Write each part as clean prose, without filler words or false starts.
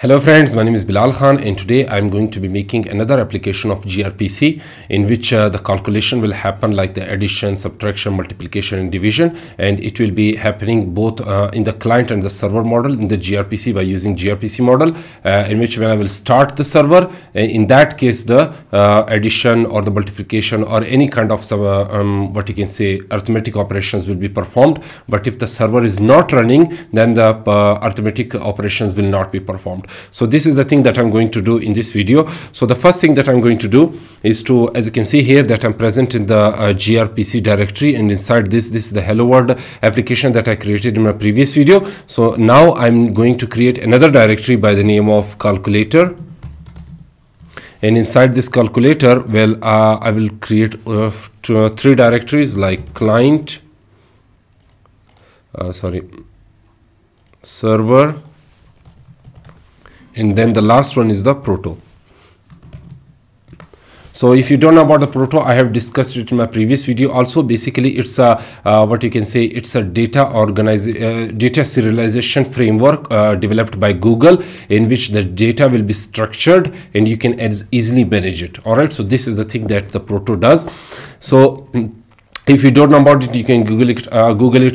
Hello friends, my name is Bilal Khan and today I'm going to be making another application of gRPC in which the calculation will happen like the addition, subtraction, multiplication and division, and it will be happening both in the client and the server model in the gRPC by using gRPC model in which when I will start the server, in that case the addition or the multiplication or any kind of what you can say arithmetic operations will be performed, but if the server is not running then the arithmetic operations will not be performed. So this is the thing that I'm going to do in this video. So the first thing that I'm going to do is to, as you can see here, that I'm present in the gRPC directory, and inside this is the hello world application that I created in my previous video. So now I'm going to create another directory by the name of calculator, and inside this calculator, well, I will create three directories like client, server, and then the last one is the proto. So if you don't know about the proto, I have discussed it in my previous video also. Basically it's a what you can say, it's a data serialization framework developed by Google, in which the data will be structured and you can easily manage it. All right, so this is the thing that the proto does. So if you don't know about it, you can Google it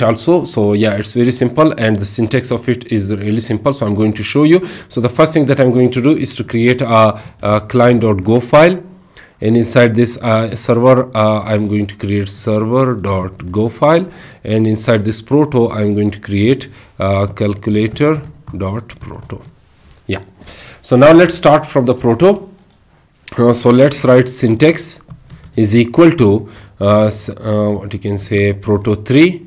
also. So yeah, it's very simple and the syntax of it is really simple. So I'm going to show you. So the first thing that I'm going to do is to create a client.go file, and inside this server I'm going to create server.go file, and inside this proto I'm going to create calculator.proto. Yeah, so now let's start from the proto. So let's write syntax is equal to what you can say proto3.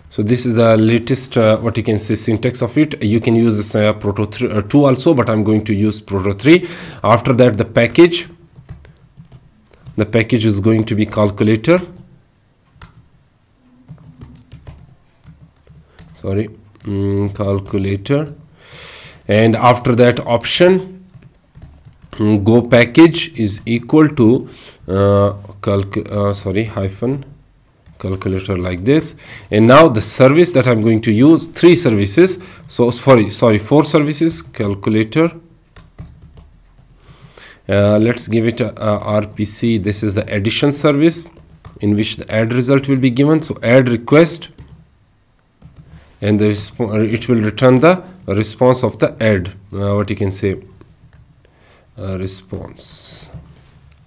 So this is the latest what you can say syntax of it. You can use this proto2 also, but I'm going to use proto3. After that, the package is going to be calculator, calculator, and after that option go package is equal to hyphen calculator, like this. And now the service that I'm going to use, three services, so four services, calculator, let's give it a RPC. This is the addition service in which the add result will be given, so add request, and it will return the response of the add what you can say response,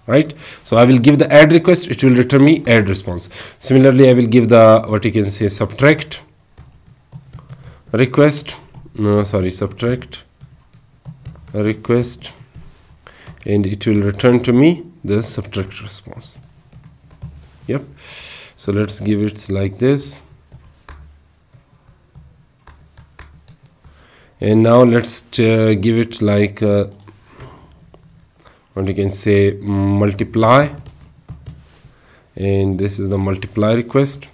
right? So I will give the add request, it will return me add response. Similarly, I will give the what you can say subtract request, subtract request, and it will return to me the subtract response. Yep, so let's give it like this, and now let's give it like what you can say multiply, and this is the multiply request,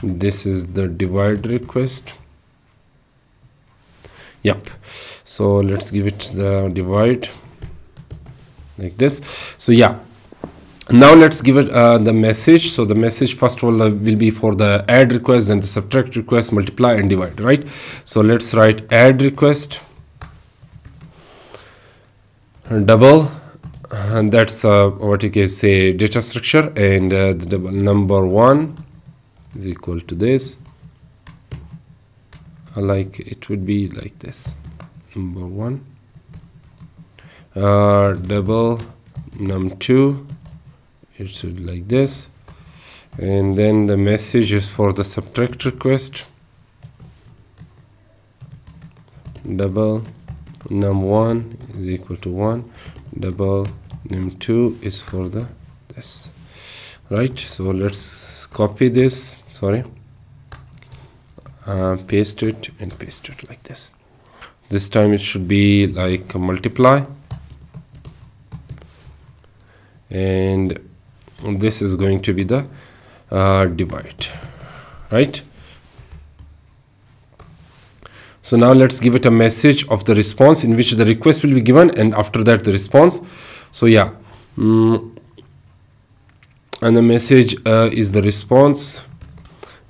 this is the divide request. Yep, so let's give it the divide like this. So yeah, now let's give it the message. So the message first of all will be for the add request, then the subtract request, multiply and divide, right? So let's write add request double, and that's what you can say data structure, and the double number 1 is equal to this, like it would be like this, number 1 double num2, it should be like this, and then the message is for the subtract request, double num1 is equal to 1, double num2 is for the this, right? So let's copy this, paste it and paste it like this. This time it should be like a multiply, and this is going to be the divide, right? So now let's give it a message of the response in which the request will be given, and after that the response. So yeah, and the message is the response,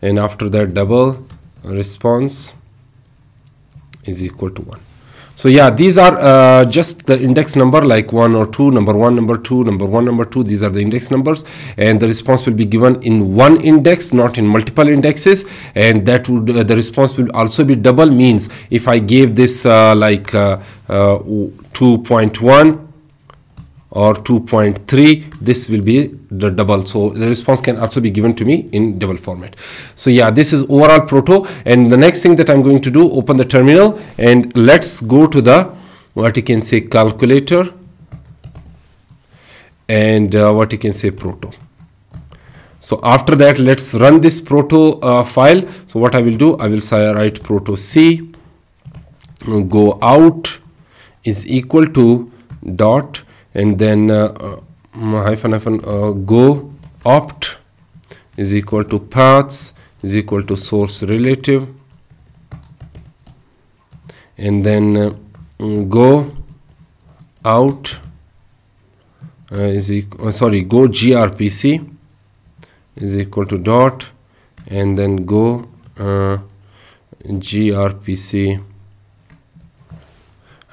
and after that double response is equal to 1. So yeah, these are just the index number, like 1 or 2, number 1, number 2, number 1, number 2. These are the index numbers, and the response will be given in one index, not in multiple indexes. And that would the response will also be double. Means if I gave this 2.1 or 2.3, this will be the double. So the response can also be given to me in double format. So yeah, this is overall proto. And the next thing that I'm going to do, open the terminal, and let's go to the, what you can say, calculator, and what you can say, proto. So after that, let's run this proto file. So what I will do, I will say write proto C go out is equal to dot, and then hyphen go opt is equal to paths is equal to source relative, and then go out is equal, go gRPC is equal to dot, and then go gRPC.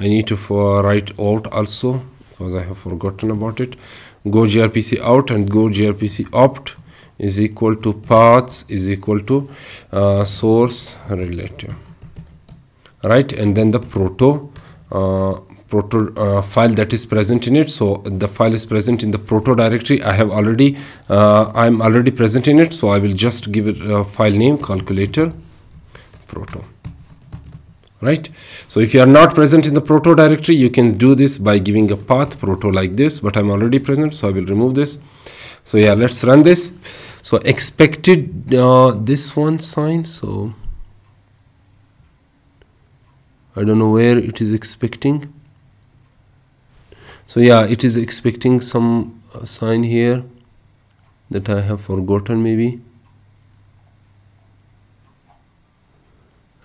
I need to write alt also, because I have forgotten about it. Go gRPC out and go gRPC opt is equal to paths is equal to source relative, right? And then the proto file that is present in it. So the file is present in the proto directory. I'm already present in it, so I will just give it a file name, calculator proto. Right? So if you are not present in the proto directory, you can do this by giving a path proto like this, but I'm already present, so I will remove this. So yeah, let's run this. So expected this one sign, so I don't know where it is expecting. So yeah, it is expecting some sign here that I have forgotten maybe.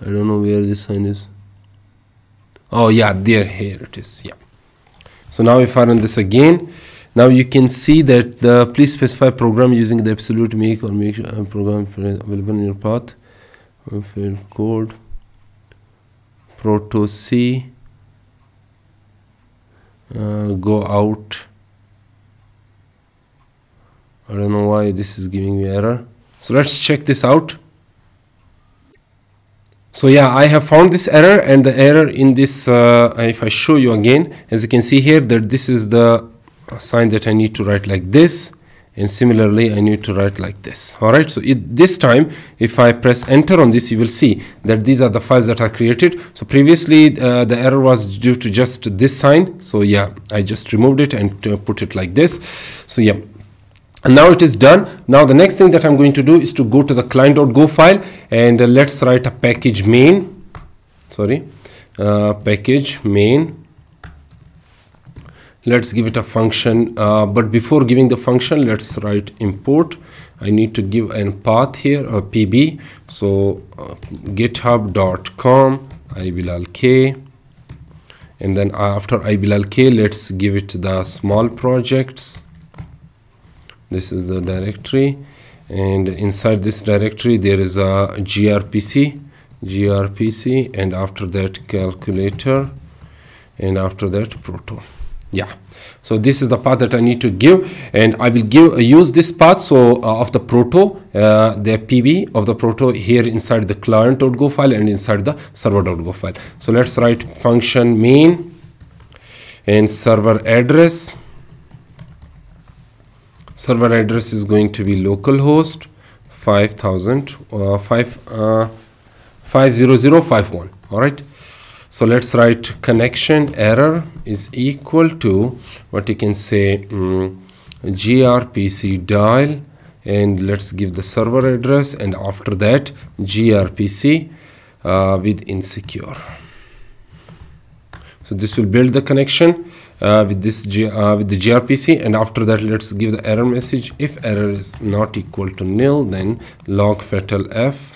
I don't know where this sign is. Oh yeah, there, here it is. Yeah. So now if I run this again, now you can see that the please specify program using the absolute make or make program available in your path. Failed code. Proto C. Go out. I don't know why this is giving me error. So let's check this out. So yeah, I have found this error, and the error in this, if I show you again, as you can see here, that this is the sign that I need to write like this, and similarly I need to write like this. All right, so this time if I press enter on this, you will see that these are the files that are created. So previously the error was due to just this sign. So yeah, I just removed it and put it like this. So yeah, and now it is done. Now the next thing that I'm going to do is to go to the client.go file, and let's write a package main, package main. Let's give it a function, but before giving the function, let's write import. I need to give a path here, a pb. So github.com iBilalK, and then after iBilalK, let's give it the small projects. This is the directory, and inside this directory there is a gRPC, and after that calculator, and after that proto. Yeah, so this is the path that I need to give, and I will use this path, so of the proto, the pb of the proto here inside the client.go file and inside the server.go file. So let's write function main and server address. Server address is going to be localhost 50051. All right. So let's write connection error is equal to, what you can say, gRPC dial, and let's give the server address, and after that gRPC with insecure. So this will build the connection with this with the gRPC, and after that let's give the error message. If error is not equal to nil, then log fatal f,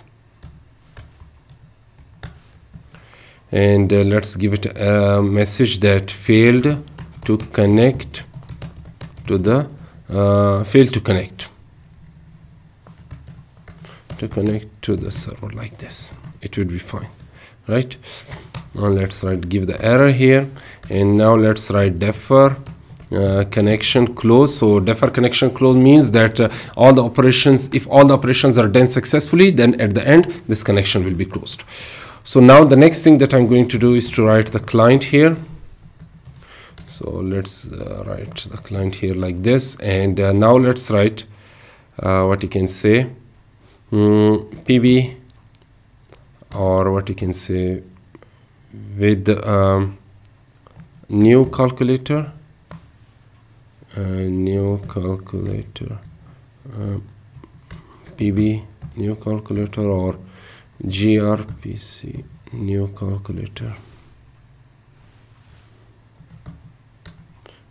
and let's give it a message that failed to connect to the to connect to the server like this. It would be fine, right? Now let's give the error here, and now let's write defer connection close. So defer connection close means that all the operations, if all the operations are done successfully, then at the end this connection will be closed. So now the next thing that I'm going to do is to write the client here. So let's write the client here like this, and now let's write what you can say PB, or what you can say with new calculator, PB new calculator, or gRPC new calculator.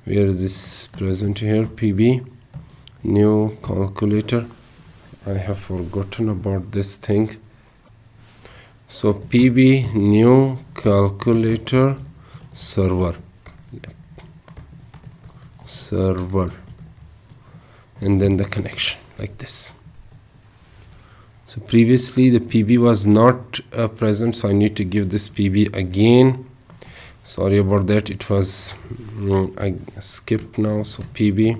Where is this present here? PB new calculator. I have forgotten about this thing. So PB new calculator server, server, and then the connection like this. So previously the PB was not present, so I need to give this PB again. Sorry about that, it was I skipped now. So PB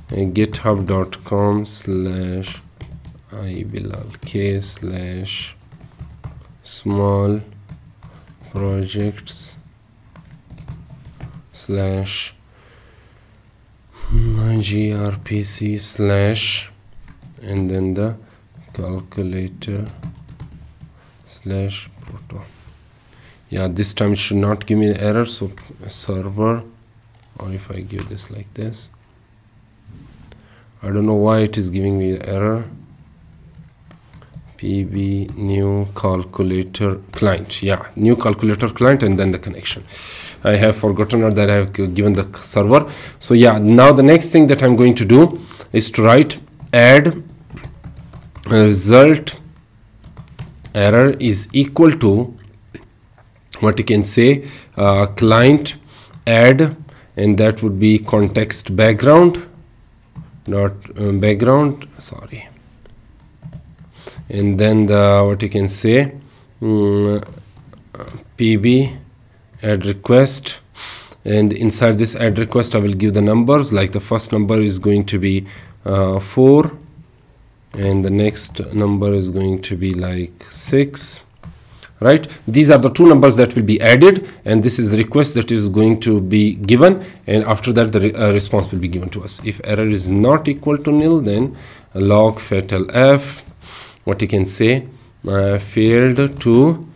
github.com/ibilal_small projects /gRPC/ and then the calculator /proto. Yeah, this time it should not give me the error. So server, or if I give this like this, I don't know why it is giving me the error. PB new calculator client. Yeah, new calculator client, and then the connection. I have forgotten that I have given the server. So yeah, now the next thing that I'm going to do is to write add result error is equal to what you can say client add, and that would be context background dot background, sorry, and then the what you can say PB add request, and inside this add request I will give the numbers. Like the first number is going to be 4, and the next number is going to be like 6, right? These are the two numbers that will be added, and this is the request that is going to be given, and after that the response will be given to us. If error is not equal to nil, then log fatal f, what you can say failed to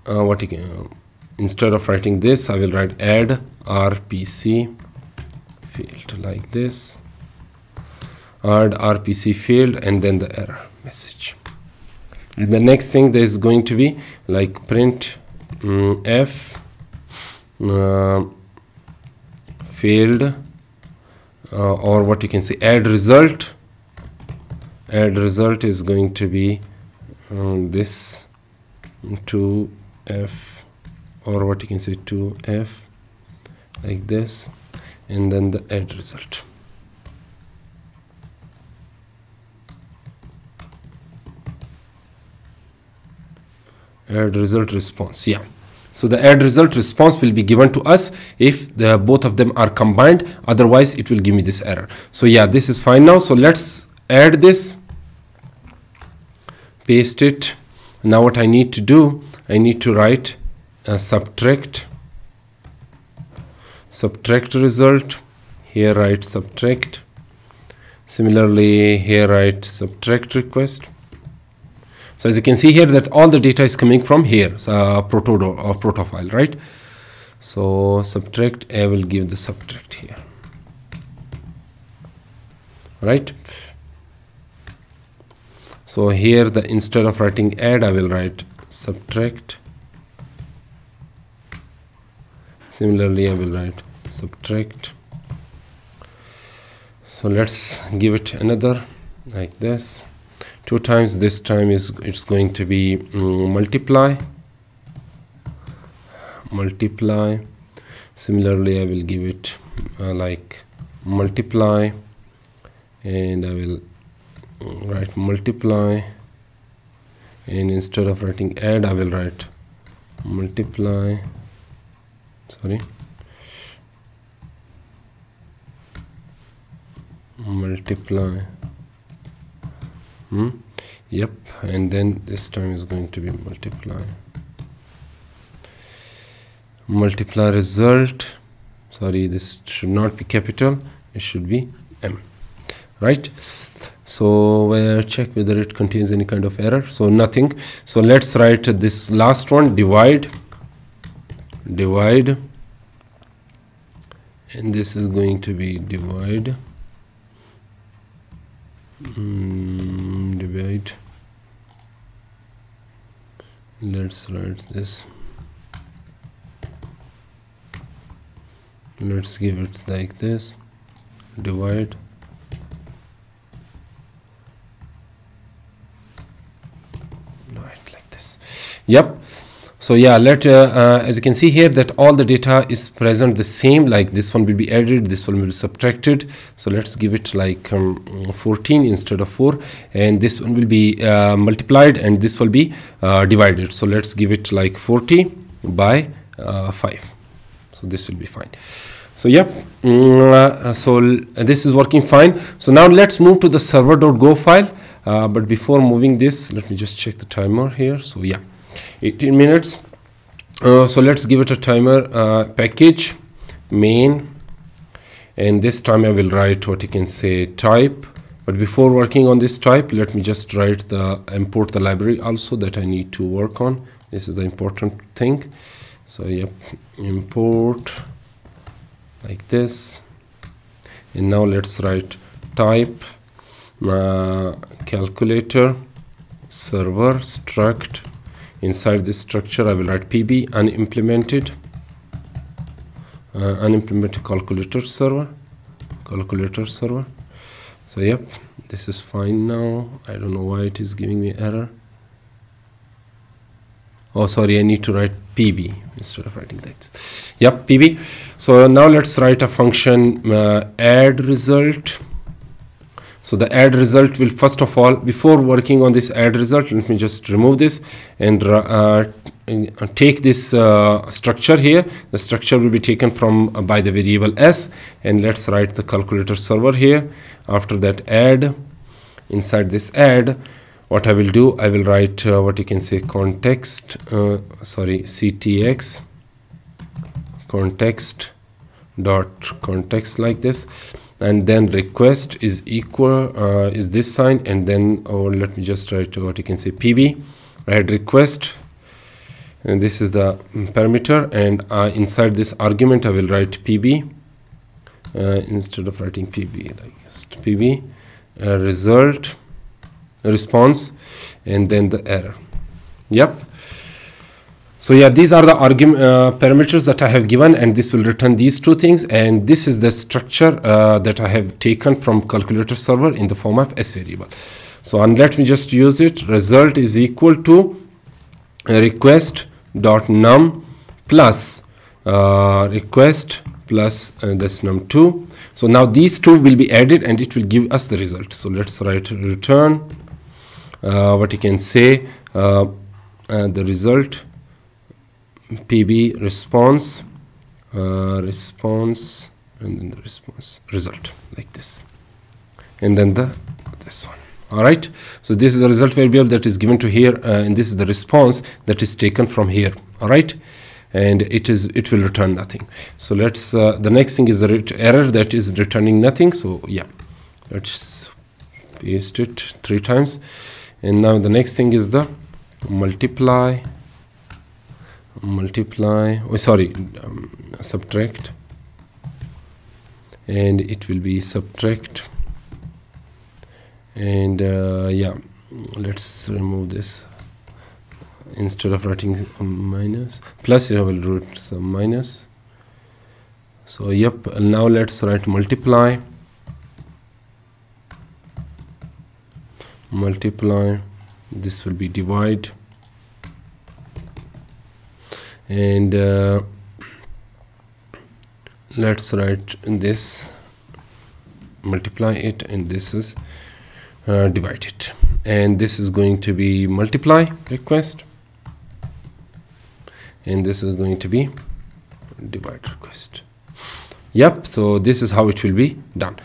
what you can, instead of writing this I will write add RPC failed like this, add RPC failed, and then the error message. And the next thing there is going to be like print f failed, or what you can say add result. Add result is going to be this 2f, or what you can say 2f like this, and then the add result. Add result response. Yeah, so the add result response will be given to us if the both of them are combined, otherwise it will give me this error. So yeah, this is fine now. So let's add this, paste it. Now what I need to do, I need to write subtract result. Here write subtract. Similarly here write subtract request. So as you can see here that all the data is coming from here, proto file, right? So subtract, I will give the subtract here, right? So here the instead of writing add, I will write subtract. Similarly I will write subtract. So let's give it another like this. 2 times, this time it's going to be multiply. Similarly I will give it like multiply, and I will write multiply, and instead of writing add I will write multiply, multiply. Yep, and then this time is going to be multiply result. Sorry, this should not be capital, it should be M, right? So check whether it contains any kind of error. So nothing. So let's write this last one, divide, and this is going to be divide, divide. Let's write this, let's give it like this, divide, like this. Yep. So yeah, as you can see here that all the data is present the same, like this one will be added, this one will be subtracted. So let's give it like 14 instead of 4, and this one will be multiplied and this will be divided. So let's give it like 40 by 5. So this will be fine. So yep, so this is working fine. So now let's move to the server.go file. But before moving this, let me just check the timer here. So yeah, 18 minutes. So let's give it a timer, package main, and this time I will write what you can say type. But before working on this type, let me just write the import the library also that I need to work on. This is the important thing. So yep, import like this, and now let's write type calculator server struct. Inside this structure I will write pb unimplemented calculator server. So yep, this is fine now. I don't know why it is giving me error. Oh sorry, I need to write pb instead of writing that. Yep, pb. So now let's write a function add result. So the add result will, first of all, before working on this add result, let me just remove this and take this structure here. The structure will be taken from by the variable s, and let's write the calculator server here. After that add, inside this add, what I will do, I will write what you can say context, ctx context dot context like this, and then request is equal is this sign, and then let me just write what you can say pb add request, and this is the parameter, and inside this argument I will write pb instead of writing pb like this, pb result response, and then the error. Yep. So yeah, these are the argument parameters that I have given, and this will return these two things, and this is the structure that I have taken from calculator server in the form of s variable. So and let me just use it. Result is equal to request dot num plus request plus this num2. So now these two will be added and it will give us the result. So let's write return what you can say the result pb response response, and then the response result like this, and then this one. All right, so this is the result variable that is given to here, and this is the response that is taken from here. All right, and it will return nothing. So let's the next thing is the error that is returning nothing. So yeah, let's paste it 3 times, and now the next thing is the multiply, subtract, and it will be subtract, and yeah, let's remove this. Instead of writing minus plus, I will write some minus. So yep, now let's write multiply, this will be divide, and let's write this, multiply it, and this is divide it, and this is going to be multiply request, and this is going to be divide request. Yep, so this is how it will be done.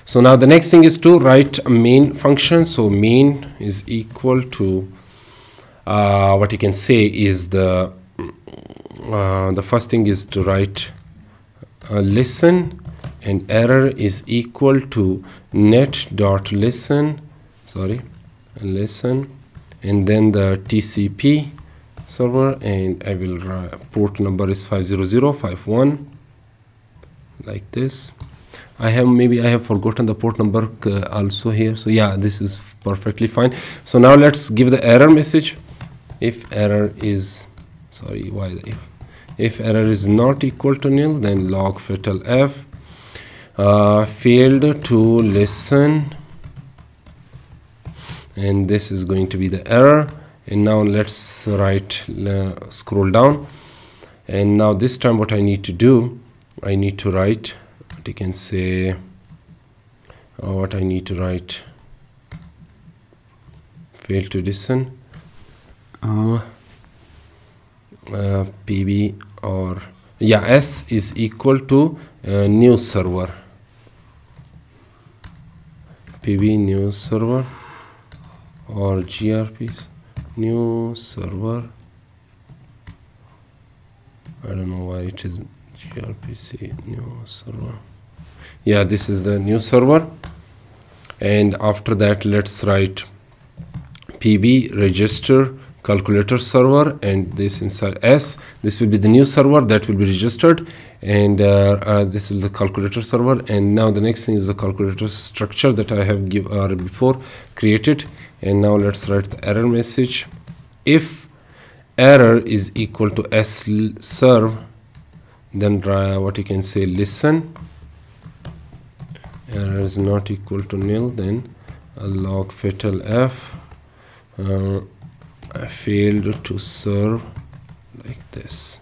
So now the next thing is to write a main function. So main is equal to what you can say is the first thing is to write listen, and error is equal to net.listen, listen, and then the TCP server, and I will port number is 50051, like this. Maybe I have forgotten the port number also here, so yeah, this is perfectly fine. So now let's give the error message. If error is if error is not equal to nil, then log fatal f failed to listen, and this is going to be the error. And now let's write scroll down, and now this time what I need to do, I need to write what you can say what I need to write fail to listen pb, or yeah, s is equal to new server, pb new server, or gRPC new server. I don't know why it is gRPC new server. Yeah, this is the new server. And after that, let's write pb register calculator server, and this inside s, this will be the new server that will be registered, and this is the calculator server. And now the next thing is the calculator structure that I have before created. And now let's write the error message. If error is equal to s serve, then what you can say listen. Error is not equal to nil, then log fatal f failed to serve, like this.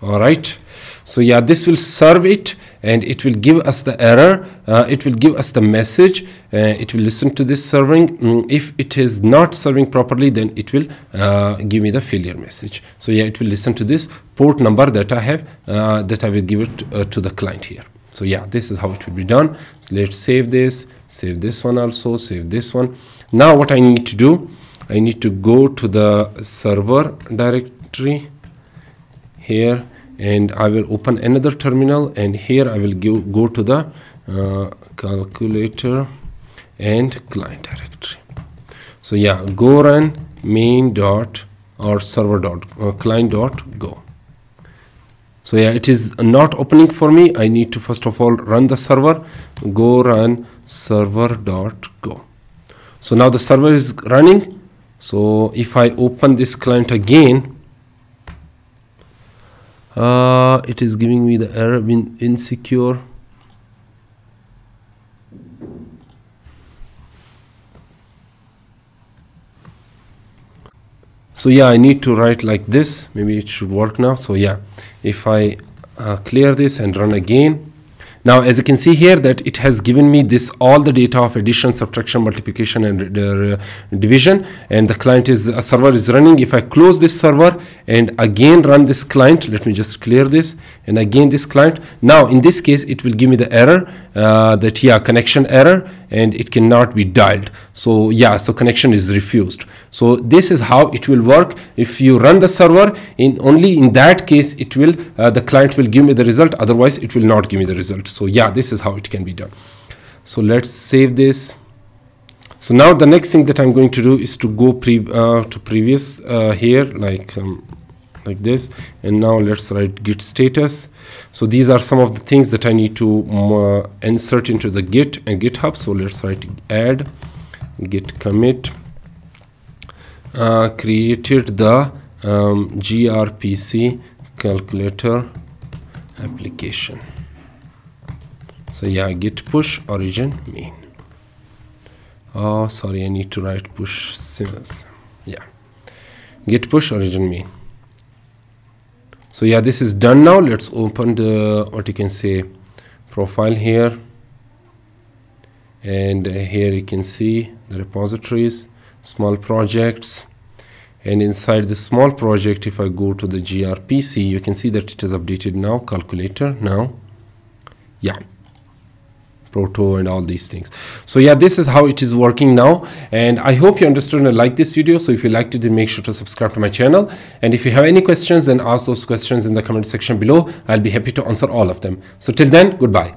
All right, so yeah, this will serve it, and it will give us the error. It will give us the message. It will listen to this serving. If it is not serving properly, then it will give me the failure message. So yeah, it will listen to this port number that I have, that I will give it to the client here. So yeah, this is how it will be done. So let's save this one also, save this one. Now what I need to do, I need to go to the server directory here, and I will open another terminal, and here I will go to the calculator and client directory. So yeah, go run main dot or server dot client dot go. So yeah, it is not opening for me. I need to first of all run the server. Go run server dot go. So now the server is running. So if I open this client again, it is giving me the error being insecure. So yeah, I need to write like this. Maybe it should work now. So yeah, if I clear this and run again, now as you can see here that it has given me this all the data of addition, subtraction, multiplication, and division, and the client is server is running. If I close this server and again run this client, let me just clear this, and again this client, now in this case it will give me the error that yeah, connection error, and it cannot be dialed. So yeah, so connection is refused. So this is how it will work. If you run the server, only in that case it will the client will give me the result, otherwise it will not give me the result. So yeah, this is how it can be done. So let's save this. So now the next thing that I'm going to do is to go to previous here, like this, and now let's write git status. So these are some of the things that I need to insert into the git and GitHub. So let's write add git commit created the gRPC calculator application. So yeah, git push origin main. Oh sorry, I need to write push sims. Yeah, git push origin main. So yeah, this is done now. Let's open the what you can say profile here, and here you can see the repositories, small projects, and inside the small project, if I go to the gRPC, you can see that it is updated now, calculator now, yeah, proto and all these things. So yeah, this is how it is working now, and I hope you understood and liked this video. So if you liked it, then make sure to subscribe to my channel, and if you have any questions, then ask those questions in the comment section below. I'll be happy to answer all of them. So till then, goodbye.